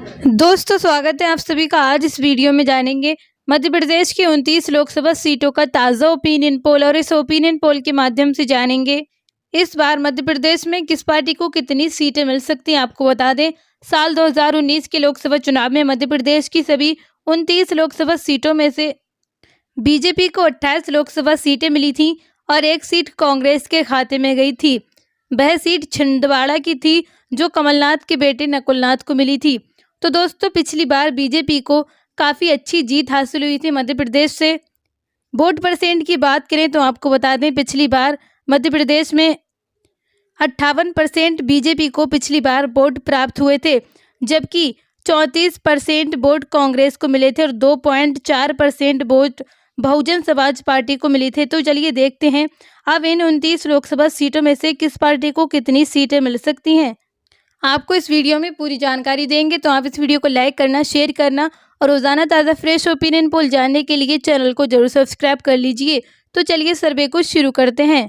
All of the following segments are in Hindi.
दोस्तों स्वागत है आप सभी का। आज इस वीडियो में जानेंगे मध्य प्रदेश की 29 लोकसभा सीटों का ताज़ा ओपिनियन पोल और इस ओपिनियन पोल के माध्यम से जानेंगे इस बार मध्य प्रदेश में किस पार्टी को कितनी सीटें मिल सकती हैं। आपको बता दें, साल 2019 के लोकसभा चुनाव में मध्य प्रदेश की सभी 29 लोकसभा सीटों में से बीजेपी को 28 लोकसभा सीटें मिली थी और एक सीट कांग्रेस के खाते में गई थी। वह सीट छिंदवाड़ा की थी जो कमलनाथ के बेटे नकुलनाथ को मिली थी। तो दोस्तों, पिछली बार बीजेपी को काफ़ी अच्छी जीत हासिल हुई थी मध्य प्रदेश से। वोट परसेंट की बात करें तो आपको बता दें, पिछली बार मध्य प्रदेश में 58% बीजेपी को पिछली बार वोट प्राप्त हुए थे, जबकि 34% वोट कांग्रेस को मिले थे और 2.4% वोट बहुजन समाज पार्टी को मिले थे। तो चलिए देखते हैं अब इन 29 लोकसभा सीटों में से किस पार्टी को कितनी सीटें मिल सकती हैं। आपको इस वीडियो में पूरी जानकारी देंगे, तो आप इस वीडियो को लाइक करना, शेयर करना और रोजाना ताज़ा फ्रेश ओपिनियन पोल जानने के लिए चैनल को जरूर सब्सक्राइब कर लीजिए। तो चलिए सर्वे को शुरू करते हैं।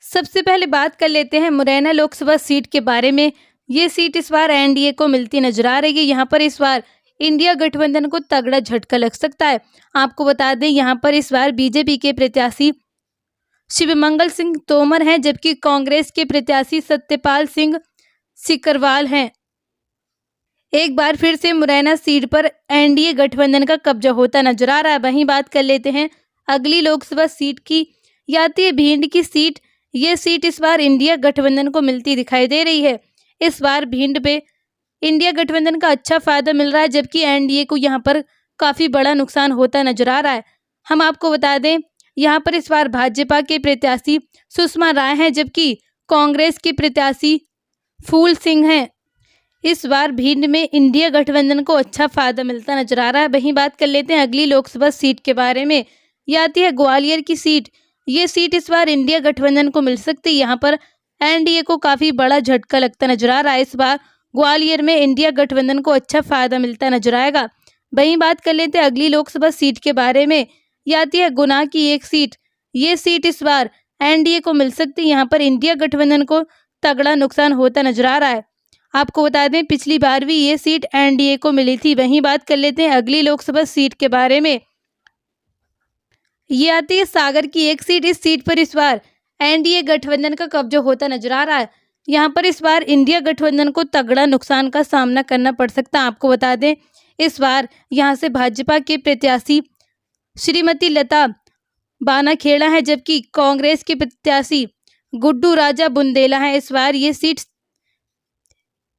सबसे पहले बात कर लेते हैं मुरैना लोकसभा सीट के बारे में। ये सीट इस बार एनडीए को मिलती नजर आ रही है। यहाँ पर इस बार इंडिया गठबंधन को तगड़ा झटका लग सकता है। आपको बता दें, यहाँ पर इस बार बीजेपी के प्रत्याशी शिवमंगल सिंह तोमर हैं, जबकि कांग्रेस के प्रत्याशी सत्यपाल सिंह सिकरवाल हैं। एक बार फिर से मुरैना सीट पर एनडीए गठबंधन का कब्जा होता नजर आ रहा है। वहीं बात कर लेते हैं अगली लोकसभा सीट की, याती है भिंड की सीट। ये सीट इस बार इंडिया गठबंधन को मिलती दिखाई दे रही है। इस बार भिंड पे इंडिया गठबंधन का अच्छा फायदा मिल रहा है, जबकि एनडीए को यहाँ पर काफी बड़ा नुकसान होता नजर आ रहा है। हम आपको बता दें, यहाँ पर इस बार भाजपा के प्रत्याशी सुषमा राय हैं, जबकि कांग्रेस के प्रत्याशी फूल सिंह हैं। इस बार भिंड में इंडिया गठबंधन को अच्छा फायदा मिलता नजर आ रहा है। वहीं बात कर लेते हैं अगली लोकसभा सीट के बारे में, यह आती है ग्वालियर की सीट। ये सीट इस बार इंडिया गठबंधन को मिल सकती है। यहाँ पर एनडीए को काफी बड़ा झटका लगता नजर आ रहा है। इस बार ग्वालियर में इंडिया गठबंधन को अच्छा फायदा मिलता नजर आएगा। वहीं बात कर लेते हैं अगली लोकसभा सीट के बारे में, यह आती है गुना की एक सीट। ये सीट इस बार एनडीए को मिल सकती है। यहाँ पर इंडिया गठबंधन को तगड़ा नुकसान होता नजर आ रहा है। आपको बता दें, पिछली बार भी ये सीट एनडीए को मिली थी। वहीं बात कर लेते हैं अगली लोकसभा सीट के बारे में, ये आती है सागर की एक सीट। इस सीट पर इस बार एनडीए गठबंधन का कब्जा होता नजर आ रहा है। यहाँ पर इस बार इंडिया गठबंधन को तगड़ा नुकसान का सामना करना पड़ सकता है। आपको बता दें, इस बार यहाँ से भाजपा के प्रत्याशी श्रीमती लता बानाखेड़ा है, जबकि कांग्रेस के प्रत्याशी गुड्डू राजा बुंदेला है। इस बार ये सीट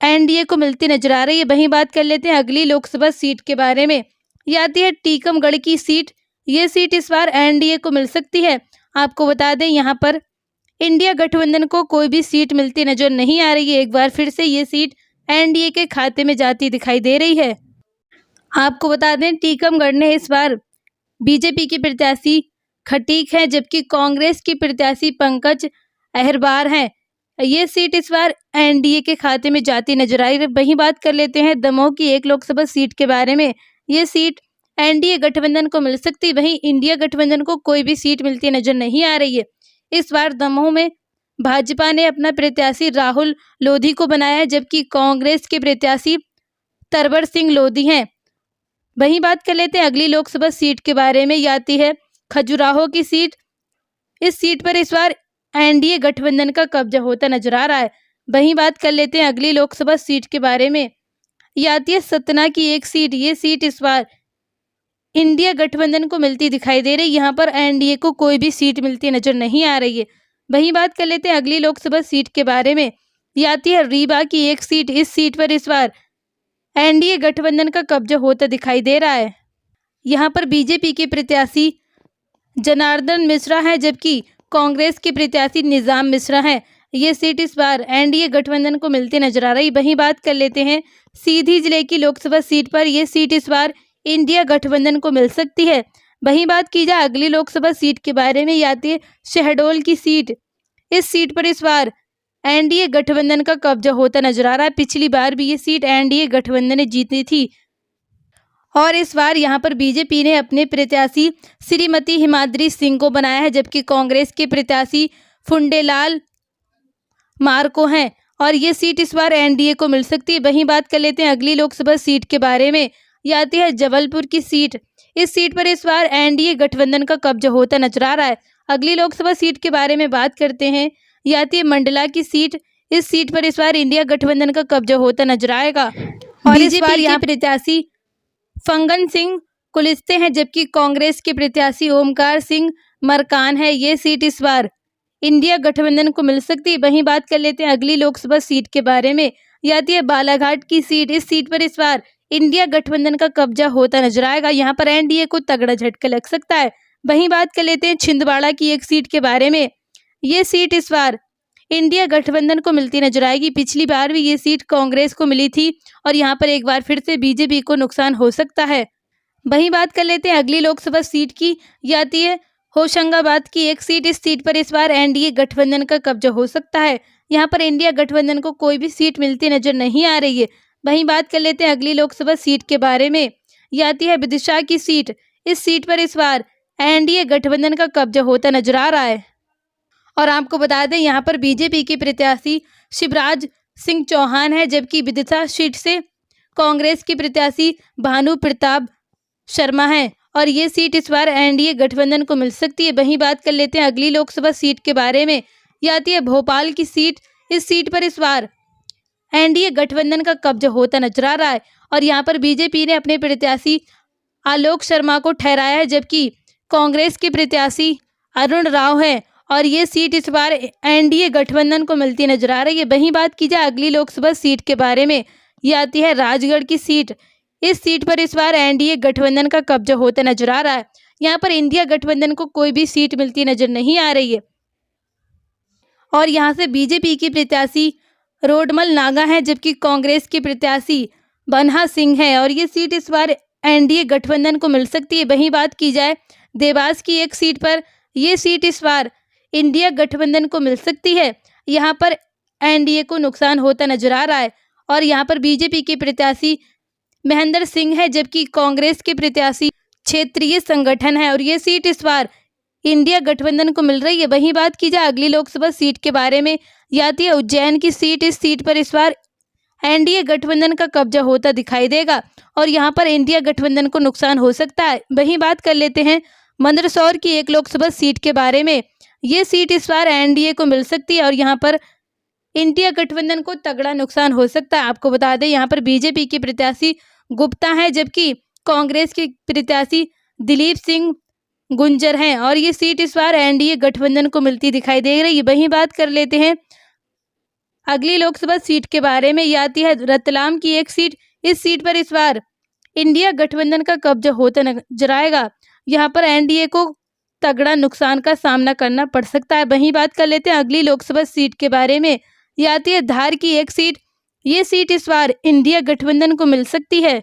एनडीए को मिलती नजर आ रही है। वहीं बात कर लेते हैं अगली लोकसभा सीट के बारे में, यह आती है टीकमगढ़ की सीट। ये सीट इस बार एनडीए को मिल सकती है। आपको बता दें, यहाँ पर इंडिया गठबंधन को कोई भी सीट मिलती नजर नहीं आ रही है। एक बार फिर से ये सीट एनडीए के खाते में जाती दिखाई दे रही है। आपको बता दें, टीकमगढ़ ने इस बार बीजेपी के प्रत्याशी खटीक है, जबकि कांग्रेस के प्रत्याशी पंकज अहरबार हैं। ये सीट इस बार एनडीए के खाते में जाती नजर आई। वहीं बात कर लेते हैं दमोह की एक लोकसभा सीट के बारे में। ये सीट एनडीए गठबंधन को मिल सकती, वहीं इंडिया गठबंधन को कोई भी सीट मिलती नजर नहीं आ रही है। इस बार दमोह में भाजपा ने अपना प्रत्याशी राहुल लोधी को बनाया है, जबकि कांग्रेस के प्रत्याशी तरवर सिंह लोधी हैं। वहीं बात कर लेते हैं अगली लोकसभा सीट के बारे में, यह आती है खजुराहो की सीट। इस सीट पर इस बार एनडीए गठबंधन का कब्जा होता नजर आ रहा है। वहीं बात कर लेते हैं अगली लोकसभा सीट के बारे में, यह आती है सतना की एक सीट। ये सीट इस बार इंडिया गठबंधन को मिलती दिखाई दे रही है। यहाँ पर एनडीए को कोई भी सीट मिलती नजर नहीं आ रही है। वहीं बात कर लेते हैं अगली लोकसभा सीट के बारे में, यह आती है रीवा की एक सीट। इस सीट पर इस बार एनडीए गठबंधन का कब्जा होता दिखाई दे रहा है। यहाँ पर बीजेपी के प्रत्याशी जनार्दन मिश्रा है, जबकि कांग्रेस के प्रत्याशी निजाम मिश्रा हैं। ये सीट इस बार एनडीए गठबंधन को मिलती नजर आ रही। वहीं बात कर लेते हैं सीधी जिले की लोकसभा सीट पर, यह सीट इस बार इंडिया गठबंधन को मिल सकती है। वहीं बात की जाए अगली लोकसभा सीट के बारे में, यह आती है शहडोल की सीट। इस सीट पर इस बार एनडीए गठबंधन का कब्जा होता नजर आ रहा है। पिछली बार भी ये सीट एनडीए गठबंधन ने जीती थी और इस बार यहाँ पर बीजेपी ने अपने प्रत्याशी श्रीमती हिमाद्री सिंह को बनाया है, जबकि कांग्रेस के प्रत्याशी फुंडेलाल मार्को हैं। और ये सीट इस बार एनडीए को मिल सकती है। वहीं बात कर लेते हैं अगली लोकसभा सीट के बारे में। ये आती है जबलपुर की सीट। इस सीट पर इस बार एनडीए गठबंधन का कब्जा होता नजर आ रहा है। अगली लोकसभा सीट के बारे में बात करते हैं। ये आती है मंडला की सीट। इस सीट पर इस बार इंडिया गठबंधन का कब्जा होता नजर आएगा और इस बार यहाँ प्रत्याशी फंगन सिंह कुलिस्ते हैं, जबकि कांग्रेस के प्रत्याशी ओमकार सिंह मरकान है। ये सीट इस बार इंडिया गठबंधन को मिल सकती है। वहीं बात कर लेते हैं अगली लोकसभा सीट के बारे में। ये आती है बालाघाट की सीट। इस सीट पर इस बार इंडिया गठबंधन का कब्जा होता नजर आएगा। यहाँ पर एनडीए को तगड़ा झटका लग सकता है। वहीं बात कर लेते हैं छिंदवाड़ा की एक सीट के बारे में। ये सीट इस बार इंडिया गठबंधन को मिलती नजर आएगी। पिछली बार भी ये सीट कांग्रेस को मिली थी और यहाँ पर एक बार फिर से बीजेपी को नुकसान हो सकता है। वहीं बात कर लेते हैं अगली लोकसभा सीट की। ये आती है होशंगाबाद की एक सीट। इस सीट पर इस बार एनडीए गठबंधन का कब्जा हो सकता है। यहाँ पर इंडिया गठबंधन को कोई भी सीट मिलती नजर नहीं आ रही है। वहीं बात कर लेते हैं अगली लोकसभा सीट के बारे में। ये आती है विदिशा की सीट। इस सीट पर इस बार एनडीए गठबंधन का कब्जा होता नजर आ रहा है और आपको बता दें यहाँ पर बीजेपी के प्रत्याशी शिवराज सिंह चौहान है, जबकि विदिशा सीट से कांग्रेस के प्रत्याशी भानु प्रताप शर्मा है और ये सीट इस बार एनडीए गठबंधन को मिल सकती है। वहीं बात कर लेते हैं अगली लोकसभा सीट के बारे में। ये आती है भोपाल की सीट। इस सीट पर इस बार एनडीए गठबंधन का कब्जा होता नजर आ रहा है और यहाँ पर बीजेपी ने अपने प्रत्याशी आलोक शर्मा को ठहराया है, जबकि कांग्रेस के प्रत्याशी अरुण राव है और ये सीट इस बार एनडीए गठबंधन को मिलती नजर आ रही है। वहीं बात की जाए अगली लोकसभा सीट के बारे में। ये आती है राजगढ़ की सीट। इस सीट पर इस बार एनडीए गठबंधन का कब्जा होता नजर आ रहा है। यहाँ पर इंडिया गठबंधन को कोई भी सीट मिलती नजर नहीं आ रही है और यहाँ से बीजेपी की प्रत्याशी रोडमल नागा है, जबकि कांग्रेस के प्रत्याशी बनहा सिंह है और ये सीट इस बार एनडीए गठबंधन को मिल सकती है। वहीं बात की जाए देवास की एक सीट पर, यह सीट इस बार इंडिया गठबंधन को मिल सकती है। यहाँ पर एनडीए को नुकसान होता नजर आ रहा है और यहाँ पर बीजेपी के प्रत्याशी महेंद्र सिंह है, जबकि कांग्रेस के प्रत्याशी क्षेत्रीय संगठन है और ये सीट इस बार इंडिया गठबंधन को मिल रही है। वहीं बात की जाए अगली लोकसभा सीट के बारे में। ये आती है उज्जैन की सीट। इस सीट पर इस बार एनडीए गठबंधन का कब्जा होता दिखाई देगा और यहाँ पर इंडिया गठबंधन को नुकसान हो सकता है। वहीं बात कर लेते हैं मंदसौर की एक लोकसभा सीट के बारे में। ये सीट इस बार एनडीए को मिल सकती है और यहाँ पर इंडिया गठबंधन को तगड़ा नुकसान हो सकता है। आपको बता दें यहाँ पर बीजेपी के प्रत्याशी गुप्ता है, जबकि कांग्रेस के प्रत्याशी दिलीप सिंह गुंजर हैं और ये सीट इस बार एनडीए गठबंधन को मिलती दिखाई दे रही है। वहीं बात कर लेते हैं अगली लोकसभा सीट के बारे में। ये आती है रतलाम की एक सीट। इस सीट पर इस बार इंडिया गठबंधन का कब्जा होता नजर आएगा। यहाँ पर एनडीए को तगड़ा नुकसान का सामना करना पड़ सकता है। वहीं बात कर लेते हैं अगली लोकसभा सीट के बारे में। ये आती है धार की एक सीट। ये सीट इस बार इंडिया गठबंधन को मिल सकती है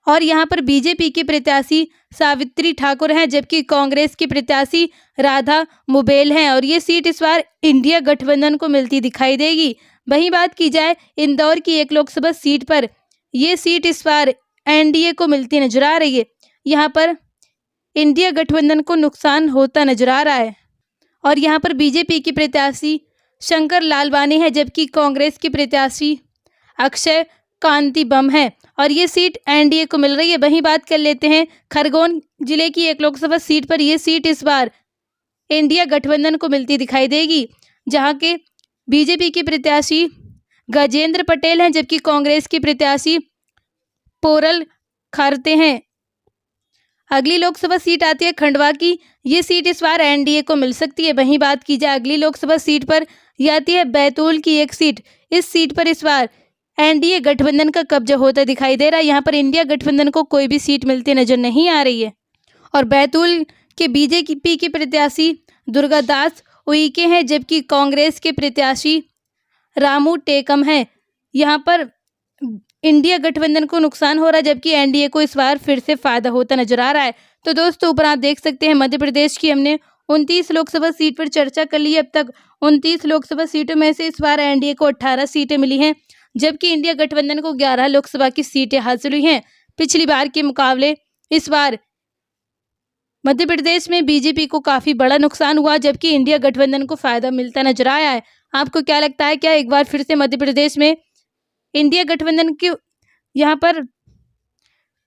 और यहाँ पर बीजेपी की प्रत्याशी सावित्री ठाकुर हैं, जबकि कांग्रेस की प्रत्याशी राधा मुबेल हैं और ये सीट इस बार इंडिया गठबंधन को मिलती दिखाई देगी। वहीं बात की जाए इंदौर की एक लोकसभा सीट पर, ये सीट इस बार एनडीए को मिलती नजर आ रही है। यहाँ पर इंडिया गठबंधन को नुकसान होता नजर आ रहा है और यहाँ पर बीजेपी की प्रत्याशी शंकर लालवानी है, जबकि कांग्रेस की प्रत्याशी अक्षय कांति बम है और ये सीट एनडीए को मिल रही है। वहीं बात कर लेते हैं खरगोन जिले की एक लोकसभा सीट पर। यह सीट इस बार इंडिया गठबंधन को मिलती दिखाई देगी, जहां के बीजेपी के प्रत्याशी गजेंद्र पटेल हैं, जबकि कांग्रेस की प्रत्याशी पोरल खारते हैं। अगली लोकसभा सीट आती है खंडवा की। ये सीट इस बार एनडीए को मिल सकती है। वहीं बात की जाए अगली लोकसभा सीट पर, यह आती है बैतूल की एक सीट। इस सीट पर इस बार एनडीए गठबंधन का कब्जा होता दिखाई दे रहा है। यहाँ पर इंडिया गठबंधन को कोई भी सीट मिलती नजर नहीं आ रही है और बैतूल के बीजेपी के प्रत्याशी दुर्गादास उइके हैं, जबकि कांग्रेस के प्रत्याशी रामू टेकम हैं। यहाँ पर इंडिया गठबंधन को नुकसान हो रहा है, जबकि एनडीए को इस बार फिर से फायदा होता नजर आ रहा है। तो दोस्तों ऊपर आप देख सकते हैं मध्य प्रदेश की हमने 29 लोकसभा सीट पर चर्चा कर ली है। अब तक 29 लोकसभा सीटों में से इस बार एनडीए को 18 सीटें मिली हैं, जबकि इंडिया गठबंधन को 11 लोकसभा की सीटें हासिल हुई हैं। पिछली बार के मुकाबले इस बार मध्य प्रदेश में बीजेपी को काफी बड़ा नुकसान हुआ, जबकि इंडिया गठबंधन को फायदा मिलता नजर आया है। आपको क्या लगता है, क्या एक बार फिर से मध्य प्रदेश में इंडिया गठबंधन की यहाँ पर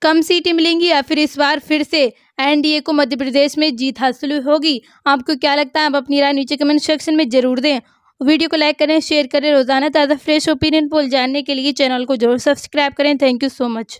कम सीटें मिलेंगी या फिर इस बार फिर से एनडीए को मध्य प्रदेश में जीत हासिल होगी? आपको क्या लगता है? आप अपनी राय नीचे कमेंट सेक्शन में जरूर दें। वीडियो को लाइक करें, शेयर करें। रोजाना ताज़ा फ्रेश ओपिनियन पोल जानने के लिए चैनल को जरूर सब्सक्राइब करें। Thank you so much.